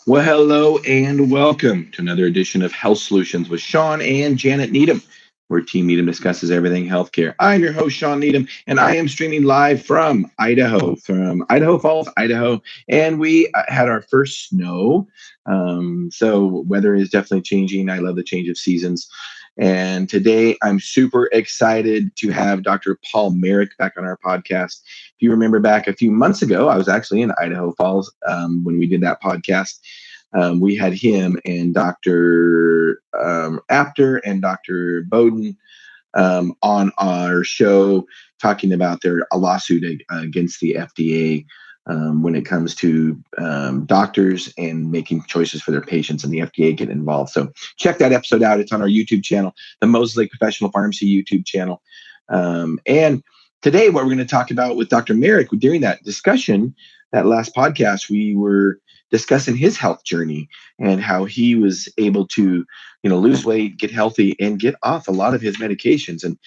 Well, hello and welcome to another edition of Health Solutions with Shawn and Janet Needham, where Team Needham discusses everything healthcare. I'm your host, Shawn Needham, and I am streaming live from Idaho Falls, Idaho. And we had our first snow. So weather is definitely changing. I love the change of seasons. And today I'm super excited to have Dr. Paul Marik back on our podcast. If you remember back a few months ago, I was actually in Idaho Falls when we did that podcast. We had him and Dr. Apter and Dr. Bowden on our show talking about a lawsuit against the FDA when it comes to doctors and making choices for their patients, and the FDA getting involved. So check that episode out. It's on our YouTube channel, the Mosley Professional Pharmacy YouTube channel. And today, what we're going to talk about with Dr. Marik, during that discussion, that last podcast, we were discussing his health journey and how he was able to, lose weight, get healthy, and get off a lot of his medications. And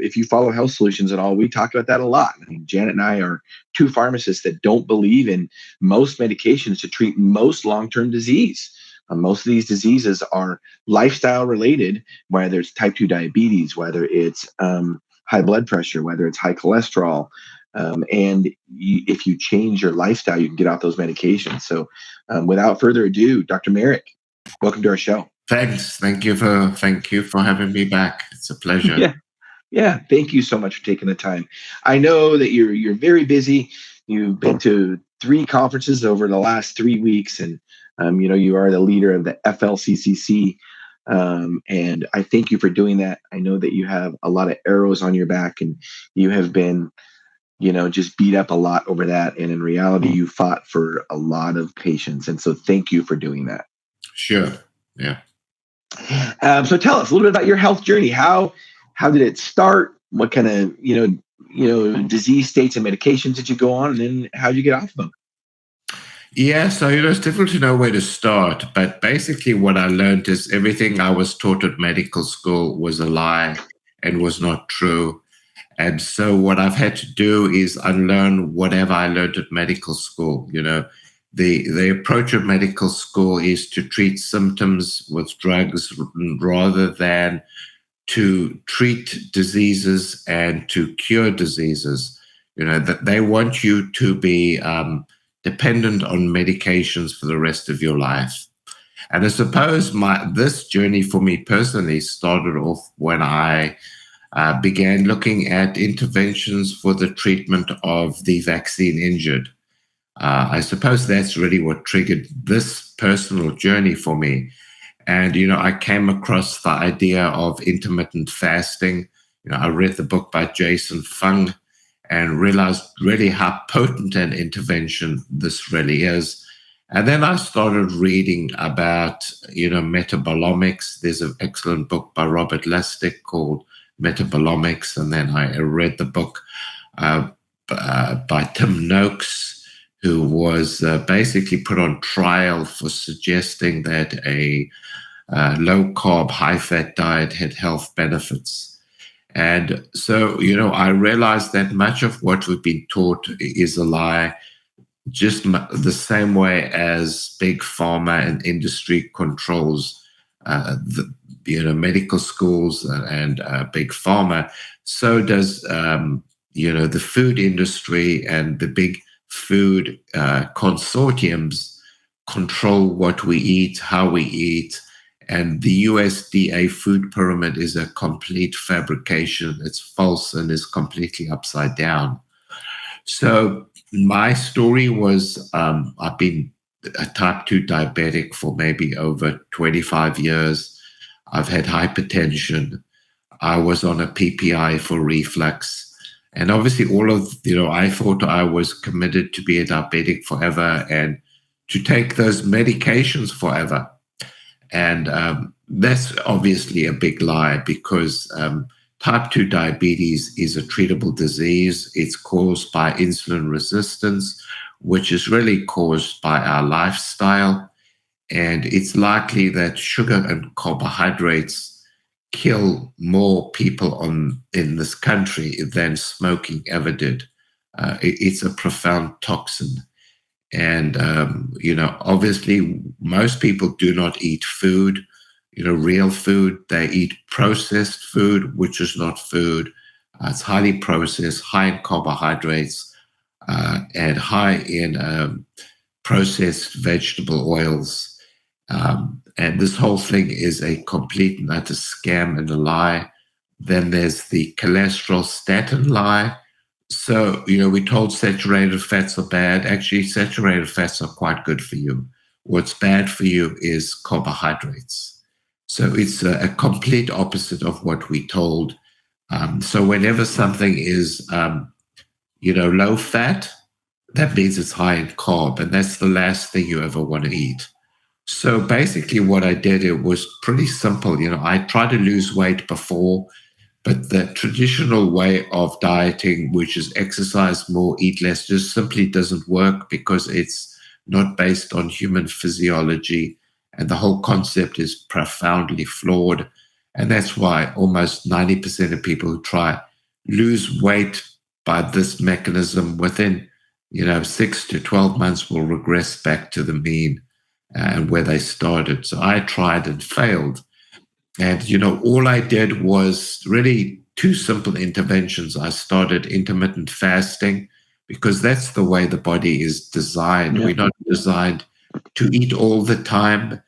if you follow Health Solutions at all, we talk about that a lot. I mean, Janet and I are two pharmacists that don't believe in most medications to treat most long-term disease. Most of these diseases are lifestyle related, whether it's type 2 diabetes, whether it's high blood pressure, whether it's high cholesterol. If you change your lifestyle, you can get off those medications. So without further ado, Dr. Marik, welcome to our show. Thanks. Thank you for having me back. It's a pleasure. Yeah. Thank you so much for taking the time. I know that you're very busy. You've been to 3 conferences over the last 3 weeks, and you are the leader of the FLCCC. And I thank you for doing that. I know that you have a lot of arrows on your back, and you have been, just beat up a lot over that. And in reality, you fought for a lot of patients. And so thank you for doing that. Sure. Yeah. So tell us a little bit about your health journey. How did it start? What kind of, disease states and medications did you go on? And then how did you get off of them? Yeah, so it's difficult to know where to start, but basically what I learned is everything I was taught at medical school was a lie and was not true. And so what I've had to do is unlearn whatever I learned at medical school. The approach of medical school is to treat symptoms with drugs rather than to treat diseases and to cure diseases. That they want you to be dependent on medications for the rest of your life. And I suppose this journey for me personally started off when I began looking at interventions for the treatment of the vaccine injured. I suppose that's really what triggered this personal journey for me. And, I came across the idea of intermittent fasting. I read the book by Jason Fung and realized really how potent an intervention this really is. And then I started reading about, metabolomics. There's an excellent book by Robert Lustig called Metabolomics. And then I read the book by Tim Noakes, who was basically put on trial for suggesting that a low-carb, high-fat diet had health benefits. And so, I realized that much of what we've been taught is a lie, just the same way as big pharma and industry controls medical schools and big pharma. So does, the food industry and the big food consortiums control what we eat, how we eat. And the USDA food pyramid is a complete fabrication. It's false and is completely upside down. So my story was I've been a type 2 diabetic for maybe over 25 years. I've had hypertension. I was on a PPI for reflux. And obviously I thought I was committed to be a diabetic forever and to take those medications forever. And that's obviously a big lie because type 2 diabetes is a treatable disease. It's caused by insulin resistance, which is really caused by our lifestyle. And it's likely that sugar and carbohydrates kill more people in this country than smoking ever did. It's a profound toxin. And, obviously, most people do not eat food, real food. They eat processed food, which is not food. It's highly processed, high in carbohydrates, and high in processed vegetable oils. And this whole thing is a complete and utter scam and a lie. Then there's the cholesterol statin lie. So, we're told saturated fats are bad. Actually, saturated fats are quite good for you. What's bad for you is carbohydrates. So it's a complete opposite of what we're told. So whenever something is, low fat, that means it's high in carb, and that's the last thing you ever want to eat. So basically what I did, it was pretty simple. I tried to lose weight before, but the traditional way of dieting, which is exercise more, eat less, just simply doesn't work because it's not based on human physiology. And the whole concept is profoundly flawed. And that's why almost 90% of people who try lose weight by this mechanism within, 6 to 12 months will regress back to the mean and where they started. So I tried and failed. And, all I did was really two simple interventions. I started intermittent fasting because that's the way the body is designed. Yeah. We're not designed to eat all the time.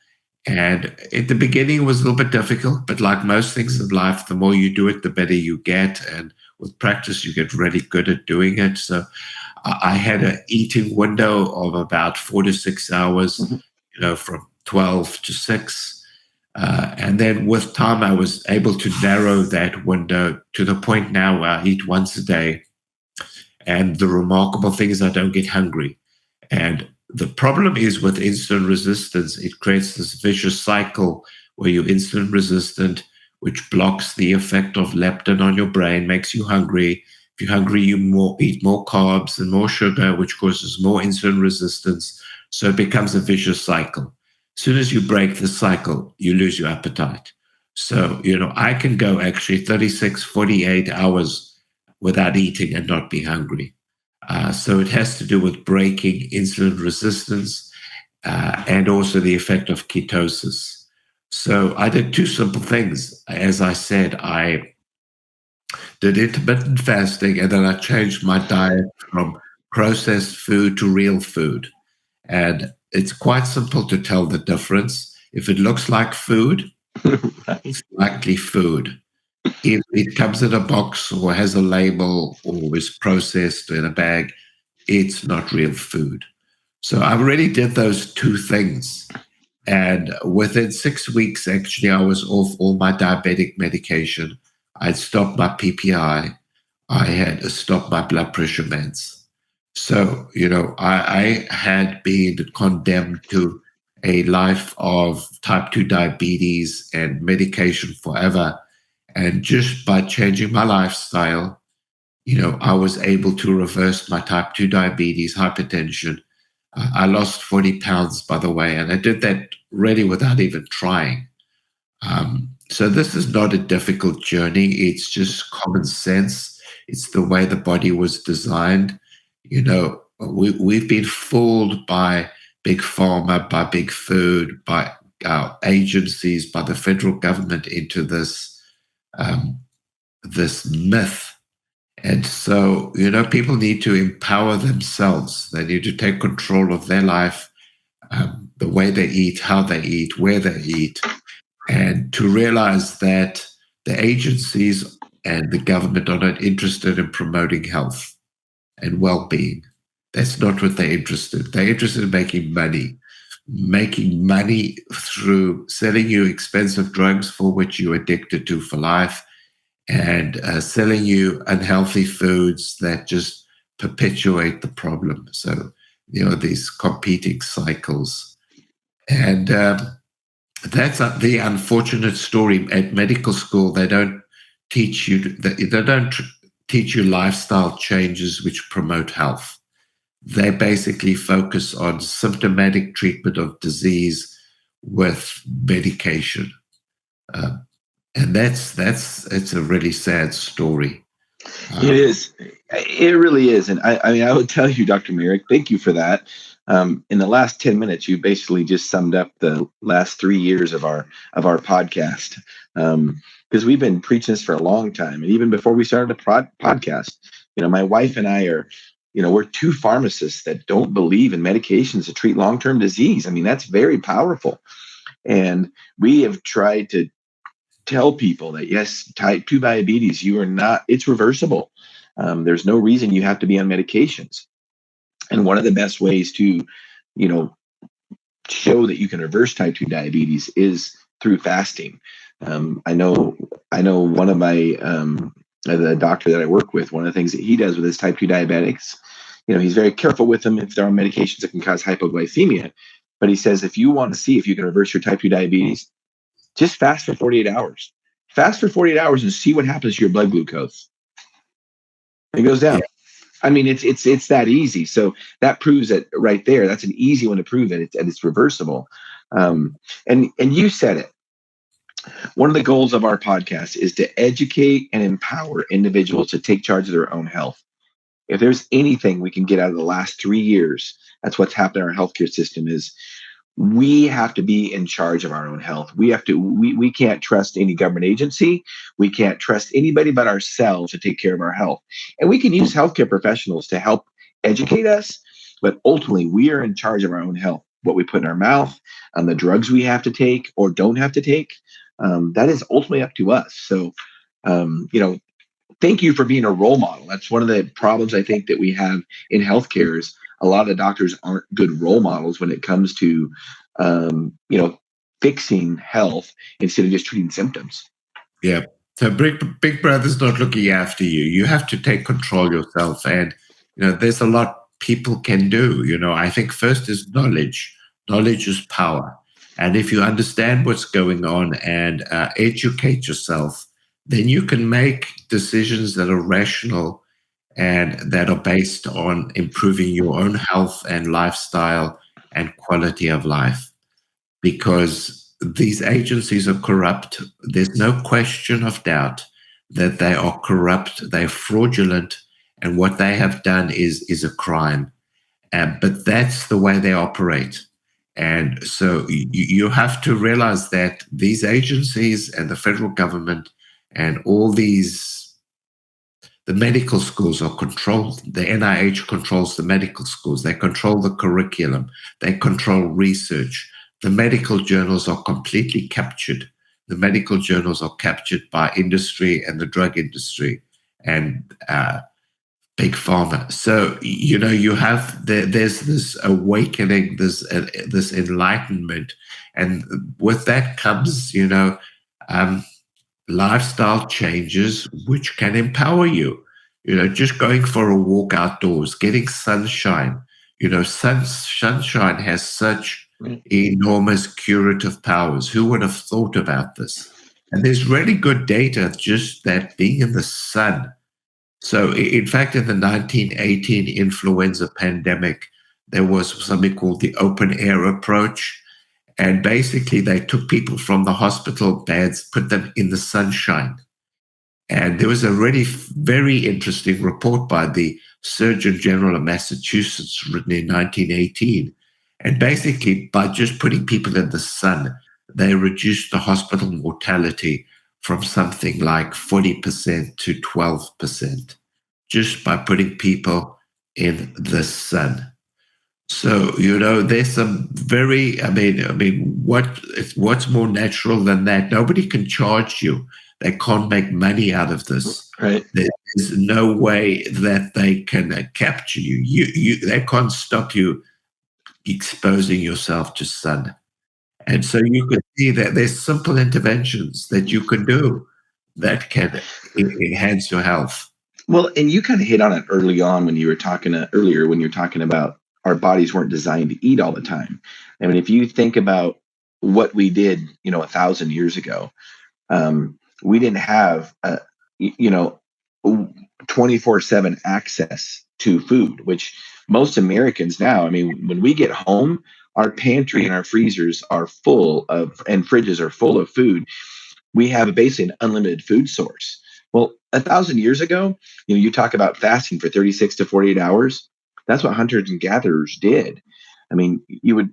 And at the beginning, it was a little bit difficult, but like most things in life, the more you do it, the better you get. And with practice, you get really good at doing it. So I had an eating window of about 4 to 6 hours, from 12 to 6. And then with time, I was able to narrow that window to the point now where I eat once a day. And the remarkable thing is I don't get hungry. And the problem is with insulin resistance, it creates this vicious cycle where you're insulin resistant, which blocks the effect of leptin on your brain, makes you hungry. If you're hungry, you eat more carbs and more sugar, which causes more insulin resistance. So it becomes a vicious cycle. As soon as you break the cycle, you lose your appetite. So, I can go actually 36, 48 hours without eating and not be hungry. So it has to do with breaking insulin resistance and also the effect of ketosis. So I did two simple things. As I said, I did intermittent fasting, and then I changed my diet from processed food to real food. And it's quite simple to tell the difference. If it looks like food, Right. it's likely food. If it comes in a box or has a label or is processed in a bag, it's not real food. So I already did those two things. And within 6 weeks, actually, I was off all my diabetic medication. I'd stopped my PPI. I had stopped my blood pressure meds. So, I had been condemned to a life of type 2 diabetes and medication forever. And just by changing my lifestyle, I was able to reverse my type 2 diabetes, hypertension. I lost 40 pounds, by the way, and I did that really without even trying. So this is not a difficult journey. It's just common sense. It's the way the body was designed. We've been fooled by big pharma, by big food, by our agencies, by the federal government into this myth. And so, people need to empower themselves. They need to take control of their life, the way they eat, how they eat, where they eat, and to realize that the agencies and the government are not interested in promoting health and well-being. That's not what they're interested in. They're interested in making money through selling you expensive drugs for which you're addicted to for life, and selling you unhealthy foods that just perpetuate the problem. So, these competing cycles. And that's the unfortunate story. At medical school, they don't teach you lifestyle changes which promote health. They basically focus on symptomatic treatment of disease with medication. And it's a really sad story. It is. It really is. And I would tell you, Dr. Marik, thank you for that. In the last 10 minutes, you basically just summed up the last 3 years of our podcast. Because we've been preaching this for a long time. And even before we started the podcast, my wife and I are, we're two pharmacists that don't believe in medications to treat long-term disease. I mean, that's very powerful. And we have tried to tell people that, yes, type 2 diabetes, it's reversible. There's no reason you have to be on medications. And one of the best ways to, show that you can reverse type 2 diabetes is through fasting. I know one of my, the doctor that I work with, one of the things that he does with his type 2 diabetics, he's very careful with them if they're on medications that can cause hypoglycemia. But he says, if you want to see if you can reverse your type 2 diabetes, just fast for 48 hours. Fast for 48 hours and see what happens to your blood glucose. It goes down. Yeah. I mean, it's that easy. So that proves it right there. That's an easy one to prove that it's reversible. And you said it. One of the goals of our podcast is to educate and empower individuals to take charge of their own health. If there's anything we can get out of the last 3 years, that's what's happened in our healthcare system is we have to be in charge of our own health. We can't trust any government agency. We can't trust anybody but ourselves to take care of our health. And we can use healthcare professionals to help educate us, but ultimately we are in charge of our own health. What we put in our mouth, the drugs we have to take or don't have to take, that is ultimately up to us. So, thank you for being a role model. That's one of the problems I think that we have in healthcare is a lot of the doctors aren't good role models when it comes to, fixing health instead of just treating symptoms. Yeah. So big brother's not looking after you. You have to take control yourself. And, there's a lot people can do. I think first is knowledge. Knowledge is power. And if you understand what's going on and educate yourself, then you can make decisions that are rational and that are based on improving your own health and lifestyle and quality of life. Because these agencies are corrupt. There's no question of doubt that they are corrupt, they're fraudulent, and what they have done is a crime. But that's the way they operate. And so you have to realize that these agencies and the federal government and all these, the medical schools are controlled. The NIH controls the medical schools. They control the curriculum. They control research. The medical journals are completely captured. The medical journals are captured by industry and the drug industry and big pharma. So, you have, there's this awakening, this enlightenment. And with that comes, lifestyle changes, which can empower you. Just going for a walk outdoors, getting sunshine. Sunshine has such enormous curative powers. Who would have thought about this? And there's really good data just that being in the sun. So, in fact, in the 1918 influenza pandemic, there was something called the open air approach. And basically, they took people from the hospital beds, put them in the sunshine. And there was a really very interesting report by the Surgeon General of Massachusetts written in 1918. And basically, by just putting people in the sun, they reduced the hospital mortality from something like 40% to 12%, just by putting people in the sun. So, there's some very, what's more natural than that? Nobody can charge you. They can't make money out of this. Right. There's no way that they can capture you. They can't stop you exposing yourself to sun. And so you could see that there's simple interventions that you can do that can enhance your health. Well, and you kind of hit on it early on when you were talking earlier, when you're talking about our bodies weren't designed to eat all the time. I mean, if you think about what we did, 1,000 years ago, we didn't have, 24/7 access to food, which most Americans now, when we get home, our pantry and our freezers are full of, and fridges are full of food. We have basically an unlimited food source. Well, 1,000 years ago, you talk about fasting for 36 to 48 hours. That's what hunters and gatherers did. I mean, you would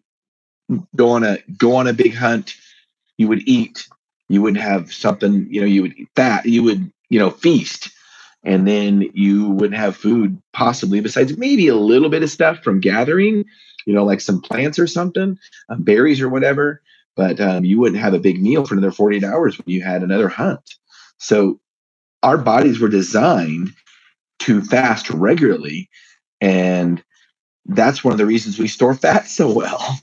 go on a big hunt, you would eat, you would have something, you would eat that, you would, feast, and then you would have food possibly besides maybe a little bit of stuff from gathering, like some plants or something, berries or whatever. But you wouldn't have a big meal for another 48 hours when you had another hunt. So our bodies were designed to fast regularly. And that's one of the reasons we store fat so well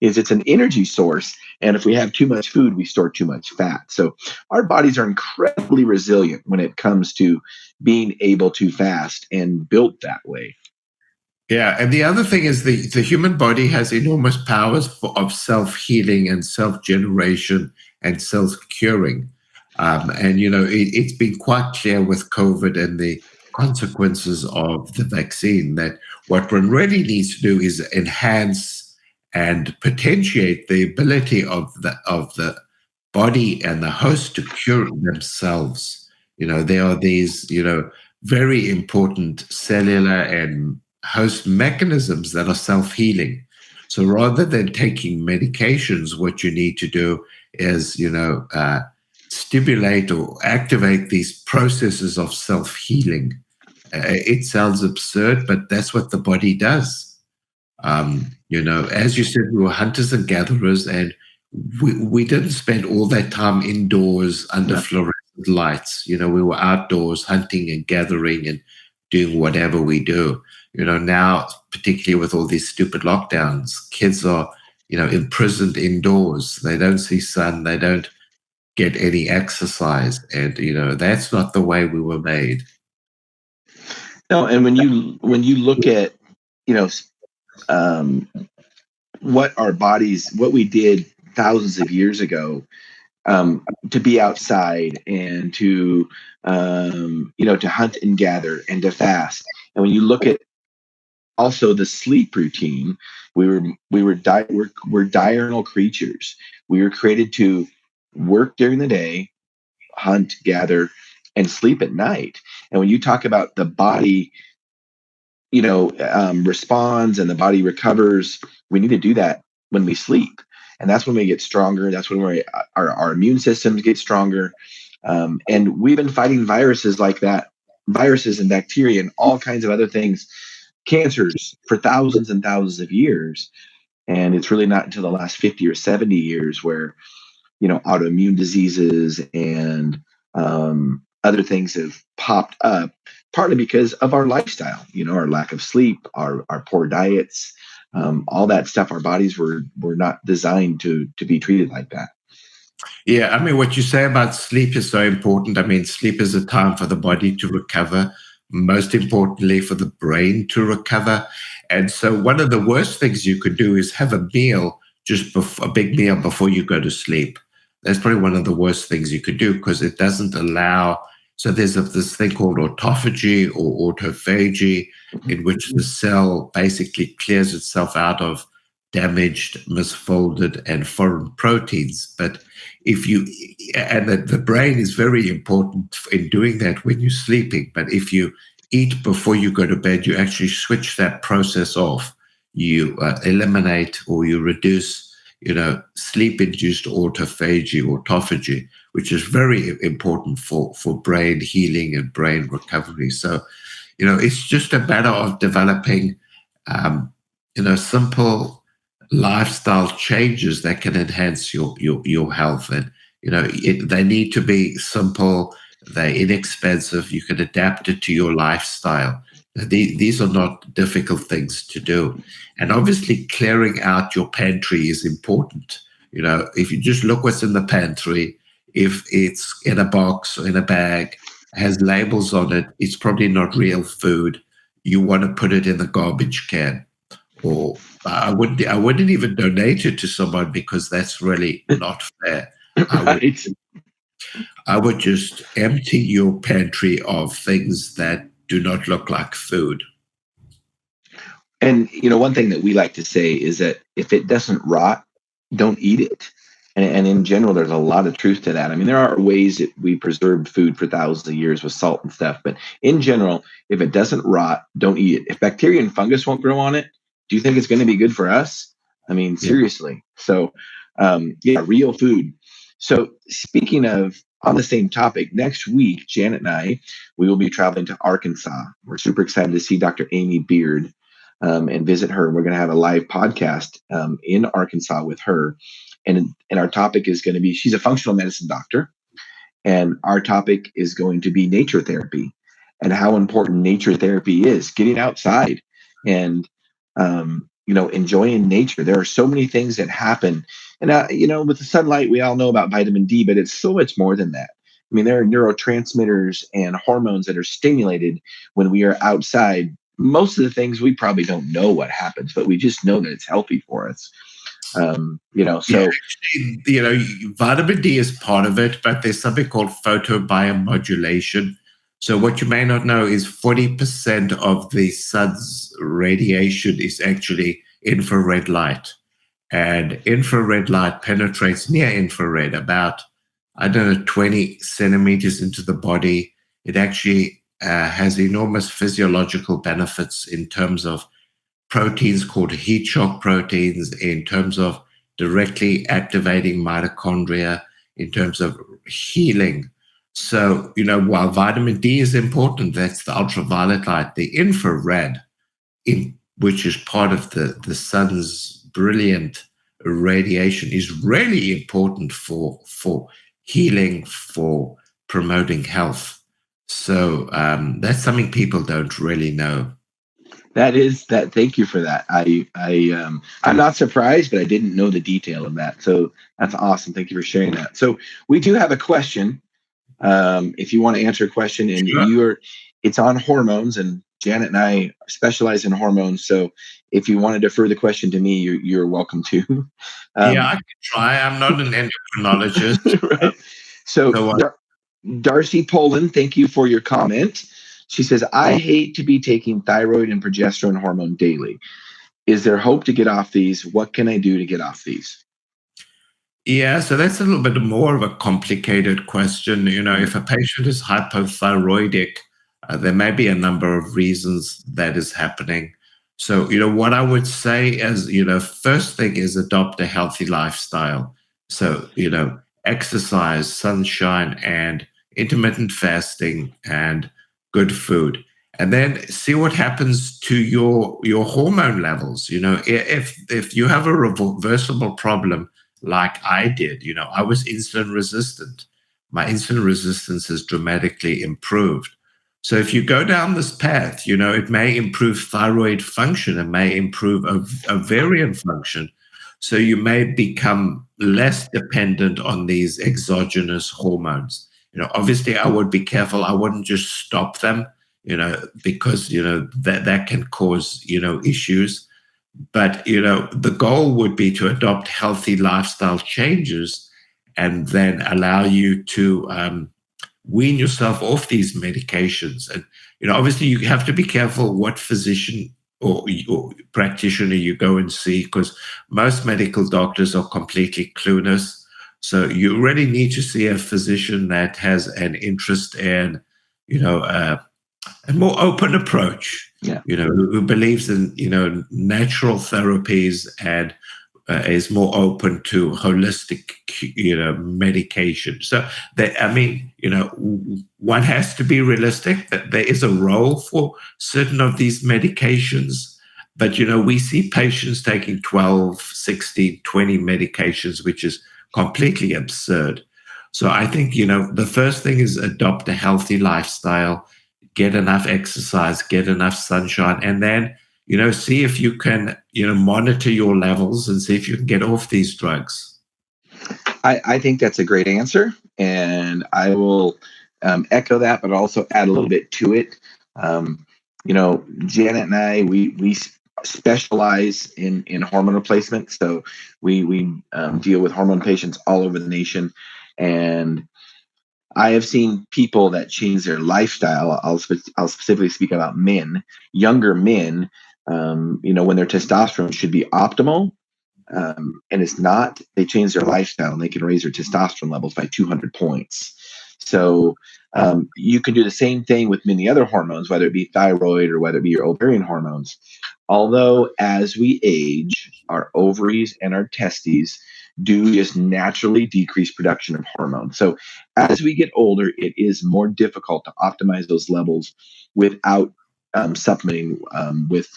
is it's an energy source. And if we have too much food, we store too much fat. So our bodies are incredibly resilient when it comes to being able to fast and built that way. Yeah, and the other thing is the human body has enormous powers of self-healing and self-generation and self-curing. And, it's been quite clear with COVID and the consequences of the vaccine that what one really needs to do is enhance and potentiate the ability of the body and the host to cure themselves. There are these, very important cellular and host mechanisms that are self-healing. So rather than taking medications, what you need to do is, stimulate or activate these processes of self-healing. It sounds absurd, but that's what the body does. As you said, we were hunters and gatherers, and we didn't spend all that time indoors under fluorescent lights. We were outdoors hunting and gathering and doing whatever we do. Now, particularly with all these stupid lockdowns, kids are, imprisoned indoors. They don't see sun. They don't get any exercise. And, that's not the way we were made. No, and when you look at, what we did thousands of years ago, to be outside and to to hunt and gather and to fast. And when you look at also the sleep routine, we're diurnal creatures. We were created to work during the day, hunt, gather, and sleep at night. And when you talk about the body, responds and the body recovers, we need to do that when we sleep. And that's when we get stronger. That's when our immune systems get stronger. And we've been fighting viruses like that, viruses and bacteria and all kinds of other things, cancers, for thousands and thousands of years. And it's really not until the last 50 or 70 years where, autoimmune diseases and other things have popped up, partly because of our lifestyle, our lack of sleep, our poor diets, all that stuff. Our bodies were not designed to be treated like that. Yeah, I mean, what you say about sleep is so important. I mean, sleep is a time for the body to recover, most importantly, for the brain to recover. And so, one of the worst things you could do is have a meal, just a big meal before you go to sleep. That's probably one of the worst things you could do because it doesn't allow. So, there's this thing called autophagy or autophagy, in which the cell basically clears itself out of damaged, misfolded, and foreign proteins. But the brain is very important in doing that when you're sleeping. But if you eat before you go to bed, you actually switch that process off. You eliminate or you reduce, sleep-induced autophagy, which is very important for brain healing and brain recovery. So, it's just a matter of developing, simple lifestyle changes that can enhance your health. And they need to be simple, they're inexpensive, you can adapt it to your lifestyle. These are not difficult things to do. And obviously clearing out your pantry is important. If you just look what's in the pantry, if it's in a box or in a bag, has labels on it, it's probably not real food. You want to put it in the garbage can. Or I wouldn't even donate it to someone because that's really not fair. I would just empty your pantry of things that do not look like food. And one thing that we like to say is that if it doesn't rot, don't eat it. And in general, there's a lot of truth to that. I mean, there are ways that we preserved food for thousands of years with salt and stuff. But in general, if it doesn't rot, don't eat it. If bacteria and fungus won't grow on it, do you think it's going to be good for us? I mean, Yeah. seriously. So, yeah, real food. So speaking of on the same topic, next week, Janet and I, we will be traveling to Arkansas. We're super excited to see Dr. Amy Beard and visit her. We're going to have a live podcast in Arkansas with her. And our topic is going to be, she's a functional medicine doctor. And our topic is going to be nature therapy and how important nature therapy is, getting outside and, enjoying nature. There are so many things that happen. And, with the sunlight, we all know about vitamin D, but it's so much more than that. I mean, there are neurotransmitters and hormones that are stimulated when we are outside. Most of the things we probably don't know what happens, but we just know that it's healthy for us. Yeah, So actually, vitamin D is part of it, but there's something called photobiomodulation. So what you may not know is 40% of the sun's radiation is actually infrared light. And infrared light penetrates near infrared, about, 20 centimeters into the body. It actually has enormous physiological benefits in terms of proteins called heat shock proteins, in terms of directly activating mitochondria, in terms of healing. So, while vitamin D is important, that's the ultraviolet light, the infrared, which is part of the sun's brilliant radiation, is really important for healing, for promoting health. So that's something people don't really know. that is that. Thank you for that. I'm not surprised, but I didn't know the detail of that. So that's awesome. Thank you for sharing that. So we do have a question. If you want to answer a question, and Sure. it's on hormones, and Janet and I specialize in hormones. So if you want to defer the question to me, you're welcome to. Yeah, I Um, can try. I'm not an endocrinologist. right. So So Darcy Poland, thank you for your comment. She says, I hate to be taking thyroid and progesterone hormone daily. Is there hope to get off these? What can I do to get off these? yeah, so that's a little bit more of a complicated question. If a patient is hypothyroidic, there may be a number of reasons that is happening. So, what I would say is, first thing is adopt a healthy lifestyle. So, exercise, sunshine, and intermittent fasting and good food. And then see what happens to your hormone levels. If you have a reversible problem, like I did. I was insulin resistant. My insulin resistance has dramatically improved. So if you go down this path, it may improve thyroid function, it may improve ovarian function. So you may become less dependent on these exogenous hormones. Obviously I would be careful. I wouldn't just stop them, because, that can cause, issues. But, the goal would be to adopt healthy lifestyle changes and then allow you to wean yourself off these medications. And, obviously you have to be careful what physician or practitioner you go and see, because most medical doctors are completely clueless. So you really need to see a physician that has an interest in, a more open approach, Yeah. who believes in, natural therapies and is more open to holistic, medication. So one has to be realistic that there is a role for certain of these medications. But, we see patients taking 12, 16, 20 medications, which is completely absurd. So I think, the first thing is adopt a healthy lifestyle, get enough exercise, get enough sunshine, and then, see if you can, monitor your levels and see if you can get off these drugs. I think that's a great answer. And I will echo that, but also add a little bit to it. Janet and I, we specialize in hormone replacement. So we deal with hormone patients all over the nation. And I have seen people that change their lifestyle. I'll specifically speak about men, younger men, when their testosterone should be optimal. And it's not, they change their lifestyle and they can raise their testosterone levels by 200 points. So you can do the same thing with many other hormones, whether it be thyroid or whether it be your ovarian hormones. Although as we age, our ovaries and our testes do just naturally decrease production of hormones. So as we get older, it is more difficult to optimize those levels without supplementing with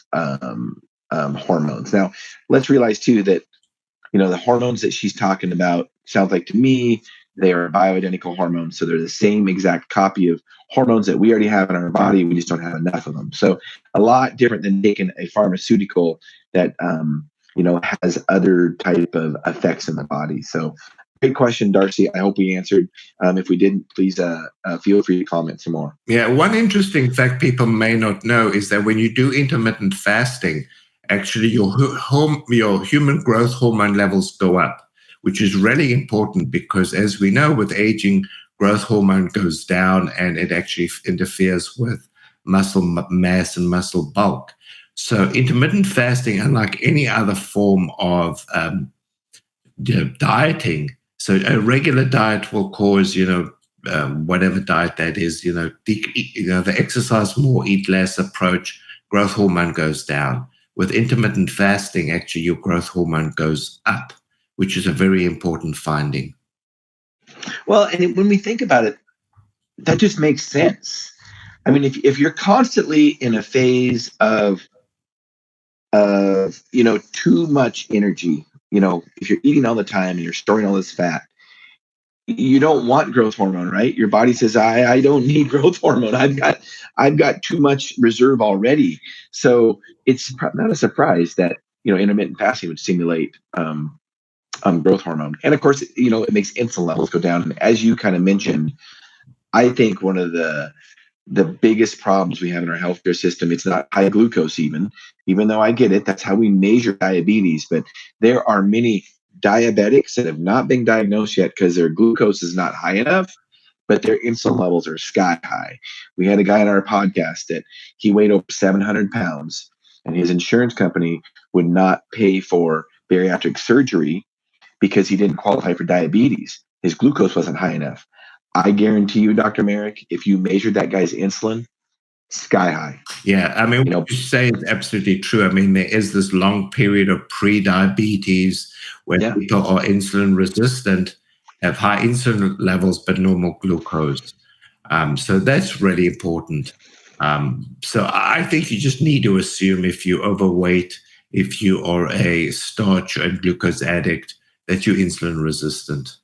hormones. Now, let's realize too that the hormones that she's talking about sounds like to me they are bioidentical hormones. So they're the same exact copy of hormones that we already have in our body. We just don't have enough of them. So a lot different than taking a pharmaceutical that has other type of effects in the body. So great question, Darcy. I hope we answered. If we didn't, please feel free to comment some more. Yeah, one interesting fact people may not know is that when you do intermittent fasting, actually your human growth hormone levels go up, which is really important because, as we know, with aging, growth hormone goes down and it actually interferes with muscle mass and muscle bulk. So intermittent fasting, unlike any other form of dieting, so a regular diet will cause, whatever diet that is, the exercise more, eat less approach, growth hormone goes down. With intermittent fasting, actually, your growth hormone goes up, which is a very important finding. Well, and when we think about it, that just makes sense. I mean, if you're constantly in a phase of too much energy, if you're eating all the time and you're storing all this fat, you don't want growth hormone, right? Your body says, I don't need growth hormone. I've got too much reserve already. So it's not a surprise that intermittent fasting would stimulate growth hormone, and of course, it makes insulin levels go down. And as you kind of mentioned, I think one of the biggest problems we have in our healthcare system, it's not high glucose, even though I get it. That's how we measure diabetes. But there are many diabetics that have not been diagnosed yet because their glucose is not high enough, but their insulin levels are sky high. We had a guy on our podcast that he weighed over 700 pounds, and his insurance company would not pay for bariatric surgery because he didn't qualify for diabetes. His glucose wasn't high enough. I guarantee you, Dr. Marik, if you measured that guy's insulin, sky high. Yeah, I mean, what you say is absolutely true. I mean, there is this long period of pre-diabetes where people are insulin resistant, have high insulin levels, but normal glucose. So that's really important. So I think you just need to assume if you're overweight, if you are a starch and glucose addict, that you're insulin resistant.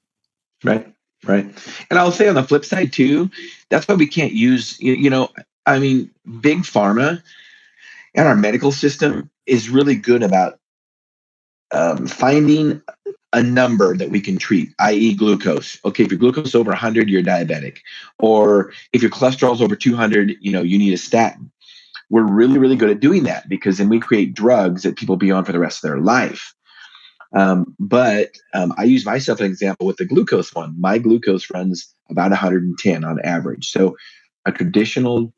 Right. And I'll say on the flip side too, that's why we can't use, I mean, big pharma and our medical system is really good about finding a number that we can treat, i.e. glucose. Okay, if your glucose is over 100, you're diabetic. Or if your cholesterol is over 200, you need a statin. We're really, really good at doing that because then we create drugs that people be on for the rest of their life. But I use myself as an example with the glucose one. My glucose runs about 110 on average. So a traditional,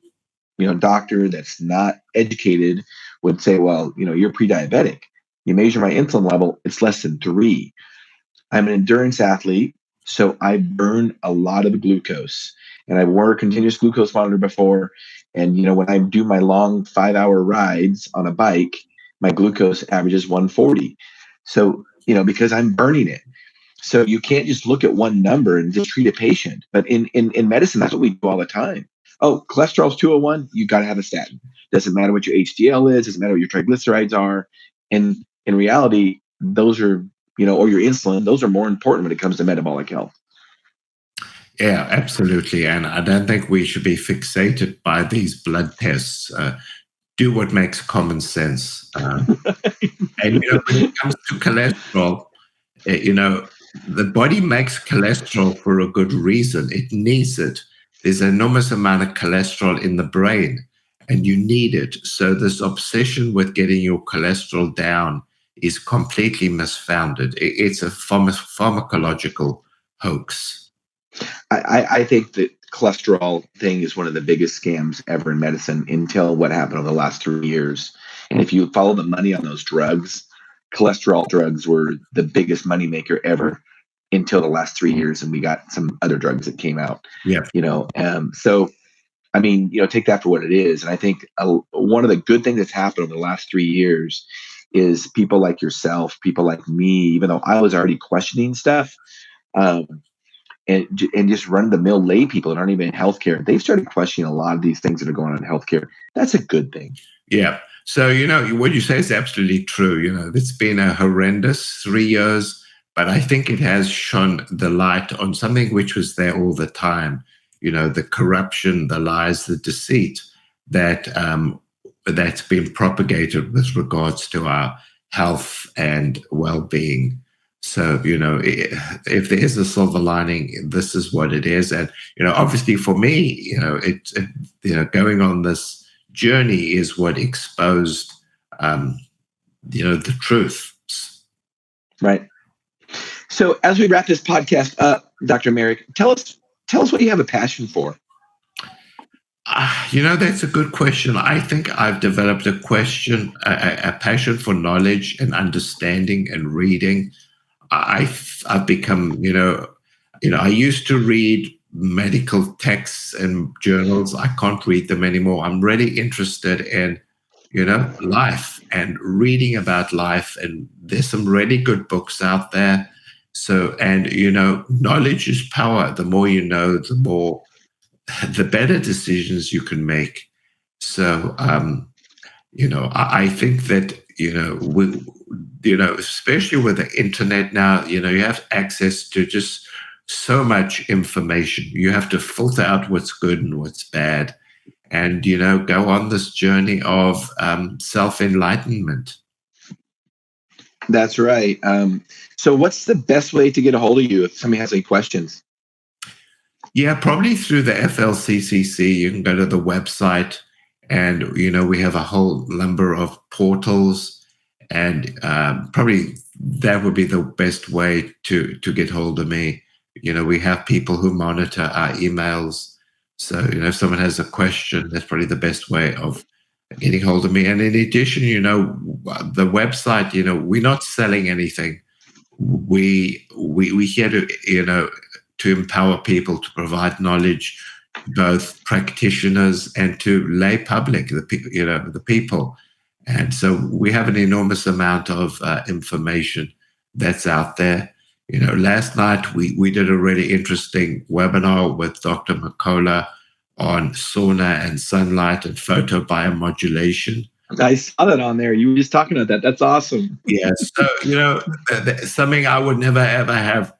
doctor that's not educated would say, well, you're pre-diabetic. You measure my insulin level, it's less than 3. I'm an endurance athlete, so I burn a lot of glucose. And I wore a continuous glucose monitor before. And, when I do my long 5-hour rides on a bike, my glucose averages 140. So, because I'm burning it. So you can't just look at one number and just treat a patient. But in medicine, that's what we do all the time. Oh, cholesterol's 201, you got to have a statin. Doesn't matter what your HDL is, doesn't matter what your triglycerides are. And in reality, those are, or your insulin, those are more important when it comes to metabolic health. Yeah, absolutely. And I don't think we should be fixated by these blood tests. Do what makes common sense. And when it comes to cholesterol, the body makes cholesterol for a good reason. It needs it. There's an enormous amount of cholesterol in the brain, and you need it. So this obsession with getting your cholesterol down is completely misfounded. It's a pharmacological hoax. I think that cholesterol thing is one of the biggest scams ever in medicine until what happened over the last 3 years. And if you follow the money on those drugs, cholesterol drugs were the biggest moneymaker ever. until the last 3 years, and we got some other drugs that came out. Yeah. So I mean, take that for what it is. And I think one of the good things that's happened over the last 3 years is people like yourself, people like me, even though I was already questioning stuff, and just run the mill lay people that aren't even in healthcare, they've started questioning a lot of these things that are going on in healthcare. That's a good thing. Yeah. So, what you say is absolutely true. It's been a horrendous 3 years, but I think it has shone the light on something which was there all the time. The corruption, the lies, the deceit that's been propagated with regards to our health and well-being. So, if there is a silver lining, this is what it is. And, obviously for me, going on this journey is what exposed, the truth. Right. So as we wrap this podcast up, Dr. Marik, tell us what you have a passion for. That's a good question. I think I've developed a passion for knowledge and understanding and reading. I've become, I used to read medical texts and journals. I can't read them anymore. I'm really interested in, life and reading about life. And there's some really good books out there. So, and, knowledge is power. The more you know, the better decisions you can make. So, I think that, especially with the internet now, you have access to just so much information. You have to filter out what's good and what's bad, and, go on this journey of self-enlightenment. That's right. So what's the best way to get a hold of you if somebody has any questions? Yeah, probably through the FLCCC. You can go to the website, and, we have a whole number of portals, and probably that would be the best way to get hold of me. We have people who monitor our emails. So, if someone has a question, that's probably the best way of getting hold of me. And in addition, the website, we're not selling anything. We're here to, to empower people, to provide knowledge, both practitioners and to lay public, the people. And so we have an enormous amount of information that's out there. Last night we did a really interesting webinar with Dr. McCullough on sauna and sunlight and photobiomodulation. I saw that on there. You were just talking about that. That's awesome. Yeah. So, something I would never, ever have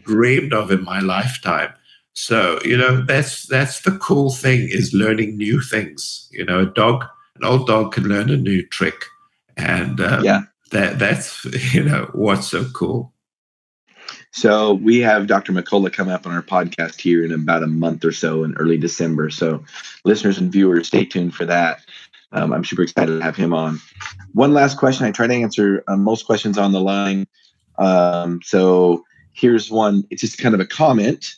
dreamed of in my lifetime. So, that's the cool thing, is learning new things. An old dog can learn a new trick. And that's, what's so cool. So we have Dr. McCullough come up on our podcast here in about a month or so in early December. So listeners and viewers, stay tuned for that. I'm super excited to have him on. One last question. I try to answer most questions on the line. So here's one. It's just kind of a comment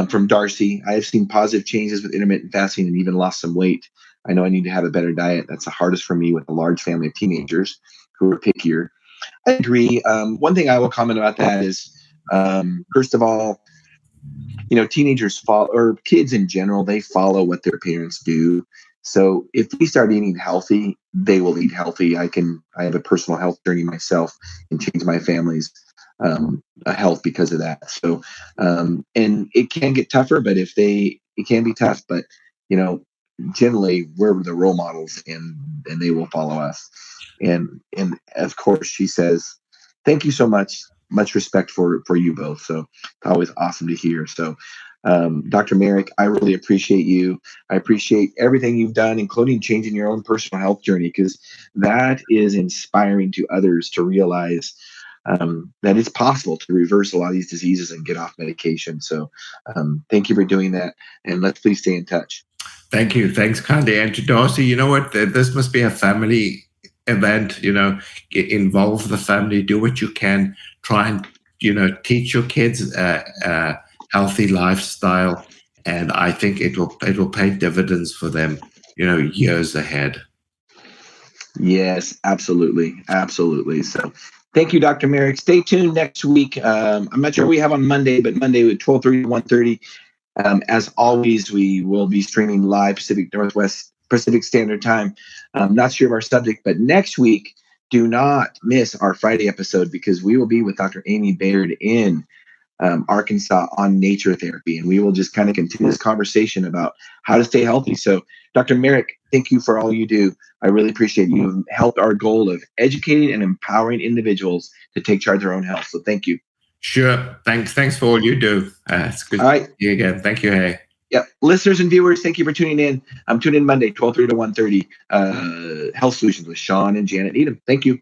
from Darcy. I have seen positive changes with intermittent fasting and even lost some weight. I know I need to have a better diet. That's the hardest for me with a large family of teenagers who are pickier. I agree. One thing I will comment about that is, first of all, teenagers follow, or kids in general, they follow what their parents do. So if we start eating healthy, they will eat healthy. I have a personal health journey myself and change my family's health because of that. So, and it can get tougher, but it can be tough, but generally we're the role models and they will follow us. And of course she says, thank you so much. Much respect for you both. So always awesome to hear. So, Dr. Marik, I really appreciate you. I appreciate everything you've done, including changing your own personal health journey, because that is inspiring to others to realize that it's possible to reverse a lot of these diseases and get off medication. So thank you for doing that. And let's please stay in touch. Thank you. Thanks, kindly. And to Darcy, you know what? This must be a family event. Involve the family, do what you can, try and teach your kids a healthy lifestyle, and I think it will pay dividends for them years ahead. Yes, absolutely. So Thank you, Dr. Marik. Stay tuned next week. I'm not sure what we have on Monday, but Monday at 12:30 to 1:30. As always, we will be streaming live Pacific Standard Time. Not sure of our subject, but next week, do not miss our Friday episode because we will be with Dr. Amy Baird in Arkansas on nature therapy. And we will just kind of continue this conversation about how to stay healthy. So, Dr. Marik, thank you for all you do. I really appreciate you. You've helped our goal of educating and empowering individuals to take charge of their own health. So thank you. Sure. Thanks for all you do. It's good all right. to see you again. Thank you, Hey. Yep. Listeners and viewers, thank you for tuning in. I'm tuning in Monday, 12:30 to 1:30. Health Solutions with Shawn and Janet Needham. Thank you.